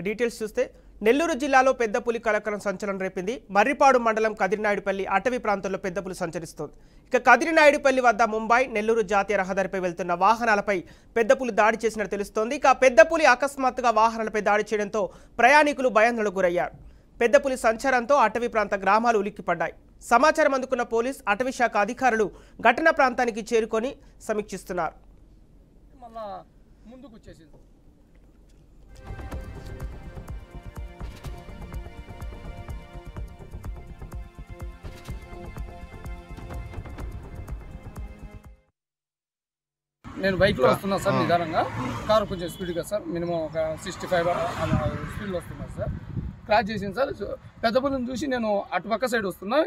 Details చూస్తే నెల్లూరు జిల్లాలో పెద్ద పులి కలకలం సంచలనం రేపింది. మర్రిపాడు మండలం కదిరినాయుడుపల్లి అటవీ ప్రాంతంలో పెద్ద పులి సంచరిస్తోంది. ఇక కదిరినాయుడుపల్లి వద్ద ముంబై నెల్లూరు జాతీయ రహదారిపై వెళ్తున్న వాహనాలపై పెద్ద పులి దాడి చేసినట్టు తెలుస్తోంది. ఇక పెద్ద పులి అకస్మాత్తుగా వాహనాలపై దాడి చేయడంతో ప్రయాణికులు భయాందోళనకు గురయ్యారు. పెద్ద పులి సంచారంతో అటవీ ప్రాంత గ్రామాలు ఉలిక్కిపడ్డాయి. సమాచారం అందుకున్న పోలీస్ అటవీ శాఖ అధికారులు ఘటనా ప్రాంతానికి చేరుకొని సమీక్షిస్తున్నారు. నేను బైక్లో వస్తున్నా సార్, నిదానంగా. కారు కొంచెం స్పీడ్గా సార్, మినిమం ఒక 65 స్పీడ్లో వస్తున్నా సార్. క్రాష్ చేసింది సార్. పెద్ద పులిని చూసి నేను అటుపక్క సైడ్ వస్తున్నా,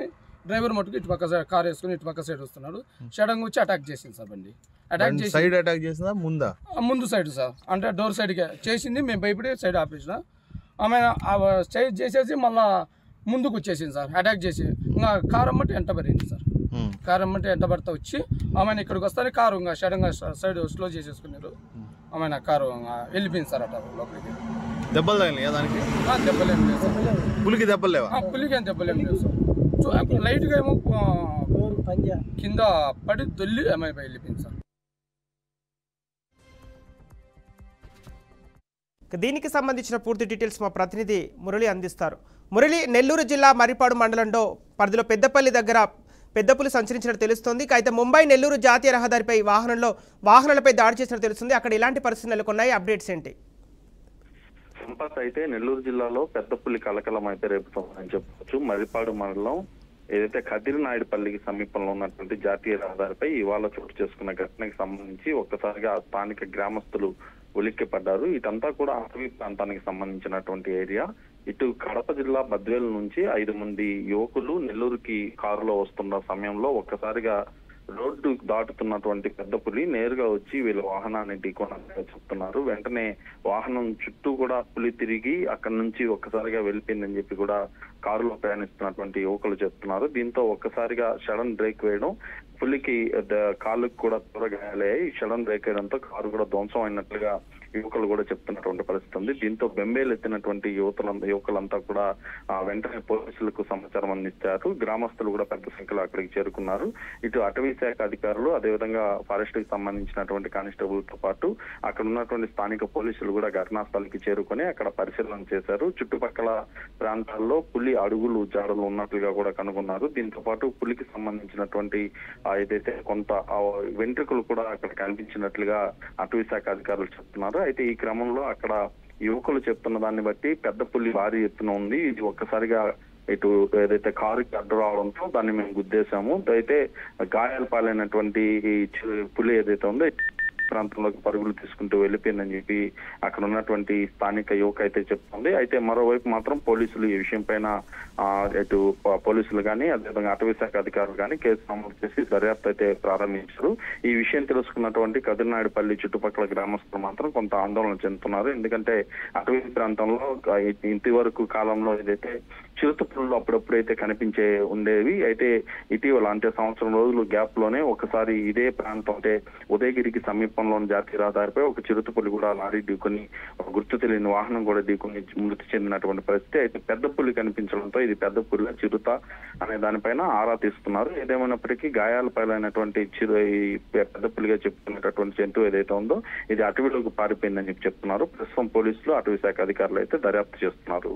డ్రైవర్ మటుకు ఇటుపక్క సైడ్ కార్ వేసుకుని ఇటుపక్క సైడ్ వస్తున్నాడు. సడన్గా వచ్చి అటాక్ చేసింది సార్. బండి అటాక్ చేసి సైడ్ అటాక్ చేసిందా ముందు సైడ్ సార్, అంటే డోర్ సైడ్కి చేసింది. మేము భయపడి సైడ్ ఆపేసిన. ఆమె స్టైడ్ చేసేసి మళ్ళీ ముందుకు వచ్చేసింది సార్, అటాక్ చేసి. ఇంకా కారు అమ్మటి ఎంట పడింది సార్. కారు అమ్మటి ఎంట పడతా వచ్చి ఆమెను ఇక్కడికి వస్తానే కారు ఇంకా సడన్గా సైడ్ స్లో చేసేసుకున్నారు. ఆమె కారు వెళ్ళిపోయింది సార్ అట లోపలికి. దెబ్బలు తగిలినాయా దానికి? దెబ్బలేం లేదు సార్. పులికి దెబ్బలు లేవా? పులికి ఏం దెబ్బలేం లేదు సార్. లైట్గా ఏమో కింద పడి దొల్లి ఆమె వెళ్ళిపోయింది సార్. దీనికి సంబంధించిన పూర్తి డీటెయిల్స్ మా ప్రతినిధి మురళి అందిస్తారు. మురళి, నెల్లూరు జిల్లా మర్రిపాడు మండలంలో పరిధిలో పెద్దపల్లి దగ్గర పెద్ద పులి సంచరించినట్టు తెలుస్తోంది. అయితే ముంబై నెల్లూరు జాతీయ రహదారిపై వాహనాలపై దాడి చేసినట్టు తెలుస్తుంది. అక్కడ ఎలాంటి పరిస్థితులు నెలకొన్నాయి? అప్డేట్స్ ఏంటి? సంపత్, అయితే నెల్లూరు జిల్లాలో పెద్ద పులి కలకలం అయితే రేపుతోందని చెప్పవచ్చు. మర్రిపాడు మండలం ఏదైతే కదిరినాయుడుపల్లికి సమీపంలో ఉన్నటువంటి జాతీయ రహదారిపై ఇవాళ చోటు చేసుకున్న ఘటనకి సంబంధించి ఒక్కసారిగా స్థానిక గ్రామస్తులు ఉలిక్కిపడ్డారు. ఇదంతా కూడా అటవీ ప్రాంతానికి సంబంధించినటువంటి ఏరియా. ఇటు కడప జిల్లా బద్వేలు నుంచి 5 మంది యువకులు నెల్లూరుకి కారులో వస్తున్న సమయంలో ఒక్కసారిగా రోడ్డు దాటుతున్నటువంటి పెద్ద పులి నేరుగా వచ్చి వీళ్ళ వాహనాన్ని ఢీకొన్నట్టుగా చెప్తున్నారు. వెంటనే వాహనం చుట్టూ కూడా పులి తిరిగి అక్కడి నుంచి ఒక్కసారిగా వెళ్ళిపోయిందని చెప్పి కూడా కారులో ప్రయాణిస్తున్నటువంటి యువకులు చెప్తున్నారు. దీంతో ఒక్కసారిగా సడన్ బ్రేక్ వేయడం, పులికి కాళ్ళకు కూడా గాయాలయ్యాయి. సడన్ బ్రేక్ వేయడంతో కారు కూడా ధ్వంసం అయినట్లుగా యువకులు కూడా చెప్తున్నటువంటి పరిస్థితి ఉంది. దీంతో బెంబేలు ఎత్తినటువంటి యువకులంతా కూడా వెంటనే పోలీసులకు సమాచారం అందించారు. గ్రామస్తులు కూడా పెద్ద సంఖ్యలో అక్కడికి చేరుకున్నారు. ఇటు అటవీ శాఖ అధికారులు, అదేవిధంగా ఫారెస్ట్ కి సంబంధించినటువంటి కానిస్టేబుల్ తో పాటు అక్కడ ఉన్నటువంటి స్థానిక పోలీసులు కూడా ఘటనా స్థలికి చేరుకొని అక్కడ పరిశీలన చేశారు. చుట్టుపక్కల ప్రాంతాల్లో పులి అడుగులు జాడలు ఉన్నట్లుగా కూడా కనుగొన్నారు. దీంతో పాటు పులికి సంబంధించినటువంటి ఏదైతే కొంత వెంట్రుకలు కూడా అక్కడ కనిపించినట్లుగా అటవీ శాఖ అధికారులు చెప్తున్నారు. అయితే ఈ క్రమంలో అక్కడ యువకులు చెప్తున్న దాన్ని బట్టి పెద్ద పులి భారీ ఎత్తున ఉంది. ఇది ఒక్కసారిగా ఇటు ఏదైతే కారుకి అడ్డు రావడంతో దాన్ని మేము గుద్దేశాము. అయితే గాయాల పాలైనటువంటి ఈ పులి ఏదైతే ఉందో ప్రాంతంలోకి పరుగులు తీసుకుంటూ వెళ్ళిపోయిందని చెప్పి అక్కడ ఉన్నటువంటి స్థానిక యువక అయితే చెప్తుంది. అయితే మరోవైపు మాత్రం పోలీసులు ఈ విషయం పైన ఇటు పోలీసులు కానీ అదేవిధంగా అటవీ శాఖ అధికారులు కానీ కేసు నమోదు చేసి దర్యాప్తు అయితే ప్రారంభించారు. ఈ విషయం తెలుసుకున్నటువంటి కదిరినాయుడుపల్లి చుట్టుపక్కల గ్రామస్తులు మాత్రం కొంత ఆందోళన చెందుతున్నారు. ఎందుకంటే అటవీ ప్రాంతంలో ఇంటి వరకు కాలంలో ఏదైతే చిరుత పులులు అప్పుడప్పుడైతే కనిపించే ఉండేవి. అయితే ఇటీవల అంటే సంవత్సరం రోజులు గ్యాప్ లోనే ఒకసారి ఇదే ప్రాంతం అంటే ఉదయగిరికి సమీపంలోని జాతీయ రహదారిపై ఒక చిరుత పులి కూడా లారీ ఢీకొని గుర్తు తెలియని వాహనం కూడా ఢీకొని మృతి చెందినటువంటి పరిస్థితి. అయితే పెద్ద పులి కనిపించడంతో ఇది పెద్ద పులి చిరుత అనే దానిపైన ఆరా తీస్తున్నారు. ఏదేమైనప్పటికీ గాయాల పైలైనటువంటి పెద్ద పులిగా చెప్తున్నటువంటి జంతువు ఏదైతే ఉందో ఇది అటవీలోకి పారిపోయిందని చెప్పి చెప్తున్నారు. ప్రస్తుతం పోలీసులు అటవీ శాఖ అధికారులు అయితే దర్యాప్తు చేస్తున్నారు.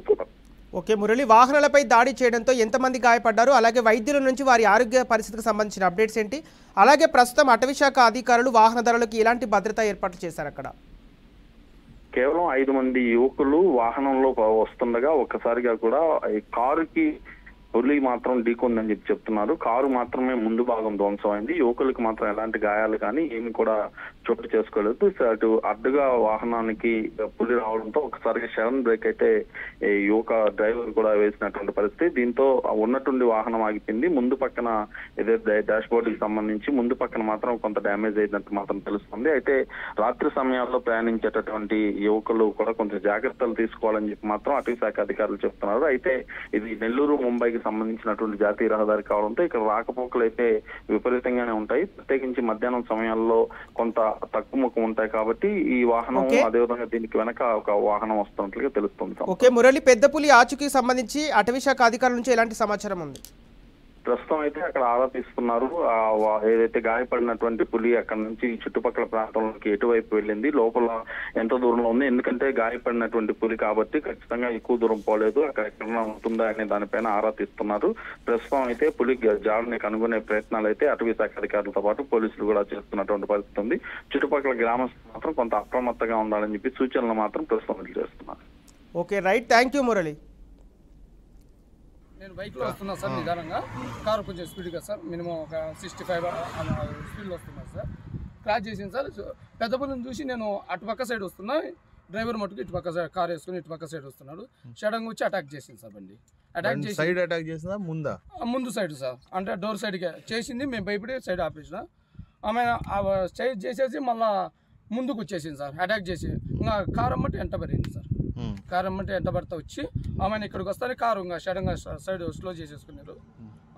ఓకే మురళి, వాహనాలపై దాడి చేయడంతో ఎంతమంది గాయపడ్డారు, అలాగే వైద్యుల నుంచి వారి ఆరోగ్య పరిస్థితికి సంబంధించిన అప్డేట్స్ ఏంటి, అలాగే ప్రస్తుతం అటవీ శాఖ అధికారులు వాహనదారులకు ఎలాంటి భద్రతా ఏర్పాట్లు చేశారు? అక్కడ కేవలం 5 మంది యువకులు వాహనంలో వస్తుండగా ఒక్కసారిగా కూడా ఈ కారుకి పులి మాత్రం ఢీకొందని చెప్పి చెప్తున్నారు. కారు మాత్రమే ముందు భాగం ధ్వంసం అయింది. యువకులకు మాత్రం ఎలాంటి గాయాలు కానీ ఏమి కూడా చోటు చేసుకోలేదు. అటు అడ్డుగా వాహనానికి పులి రావడంతో ఒకసారిగా సడన్ బ్రేక్ అయితే యువక డ్రైవర్ కూడా వేసినటువంటి పరిస్థితి. దీంతో ఉన్నటువంటి వాహనం ఆగిపోయింది. ముందు పక్కన ఏదైతే డాష్ బోర్డ్ కి సంబంధించి ముందు పక్కన మాత్రం కొంత డ్యామేజ్ అయినట్టు మాత్రం తెలుస్తుంది. అయితే రాత్రి సమయాల్లో ప్రయాణించేటటువంటి యువకులు కూడా కొంచెం జాగ్రత్తలు తీసుకోవాలని చెప్పి మాత్రం అటవీ శాఖ అధికారులు చెప్తున్నారు. అయితే ఇది నెల్లూరు ముంబై నాయుడుపల్లికి సంబంధించినటువంటి జాతీయ రహదారి కావడంతో ఇక్కడ రాకపోకలు అయితే విపరీతంగానే ఉంటాయి. ప్రత్యేకించి మధ్యాహ్నం సమయాల్లో కొంత తక్కువ ముఖం ఉంటాయి కాబట్టి ఈ వాహనం అదేవిధంగా దీనికి వెనక ఒక వాహనం వస్తున్నట్లుగా తెలుస్తుంది. ఓకే మురళి, పెద్దపులి ఆచూకీ సంబంధించి అటవీ శాఖ అధికారుల నుంచి ఎలాంటి సమాచారం ఉంది? ప్రస్తుతం అయితే అక్కడ ఆరా తీస్తున్నారు. ఏదైతే గాయపడినటువంటి పులి అక్కడ నుంచి చుట్టుపక్కల ప్రాంతంలోకి ఎటువైపు వెళ్ళింది, లోపల ఎంత దూరంలో ఉంది, ఎందుకంటే గాయపడినటువంటి పులి కాబట్టి ఖచ్చితంగా ఎక్కువ దూరం పోలేదు, అక్కడ ఎక్కడైనా ఉంటుందా అనే దానిపైన ఆరా తీస్తున్నారు. ప్రస్తుతం అయితే పులి జాడని కనుగొనే ప్రయత్నాలు అయితే అటవీ శాఖ అధికారులతో పాటు పోలీసులు కూడా చేస్తున్నటువంటి పరిస్థితి ఉంది. చుట్టుపక్కల గ్రామస్తులు మాత్రం కొంత అప్రమత్తంగా ఉండాలని చెప్పి సూచనలు మాత్రం ప్రస్తుతం చేస్తున్నారు. Okay right, thank you Murali. నేను బైక్లో వస్తున్నా సార్, నిదానంగా కారు కొంచెం స్పీడ్గా సార్, మినిమం ఒక 65 స్పీడ్లో వస్తున్నా సార్. క్రాస్ చేసింది సార్. పెద్దపల్లిని చూసి నేను అటుపక్క సైడ్ వస్తున్నా, డ్రైవర్ మటుకు ఇటుపక్క సైడ్ కార్ వేసుకుని ఇటుపక్క సైడ్ వస్తున్నాడు. సడన్గా వచ్చి అటాక్ చేసింది సార్. బండి అటాక్ చేసి సైడ్ అటాక్ చేసిందా ముందు సైడ్ సార్, అంటే డోర్ సైడ్కే చేసింది. మేము భయపడి సైడ్ ఆపేసిన. ఆమె స్టైజ్ చేసేసి మళ్ళా ముందుకు వచ్చేసింది సార్, అటాక్ చేసి. ఇంకా కారు అమ్మటి ఎంట పడింది సార్. కారు అమ్మటి ఎంట పడతా వచ్చి ఆమె ఇక్కడికి వస్తానే కారు ఇంకా సడన్గా సైడ్ స్లో చేసేసుకున్నారు.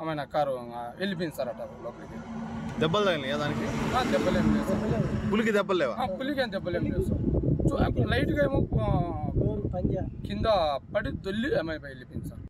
ఆమె కారు వెళ్ళిపోయింది సార్ అట లోపలికి. దెబ్బలు తగిలినాయా దానికి? దెబ్బలేం లేదు సార్. పులికి దెబ్బలు లేవా? పులికి ఏం దెబ్బలేం లేదు సార్. లైట్గా ఏమో కింద పడి దొల్లి ఆమె వెళ్ళిపోయింది సార్.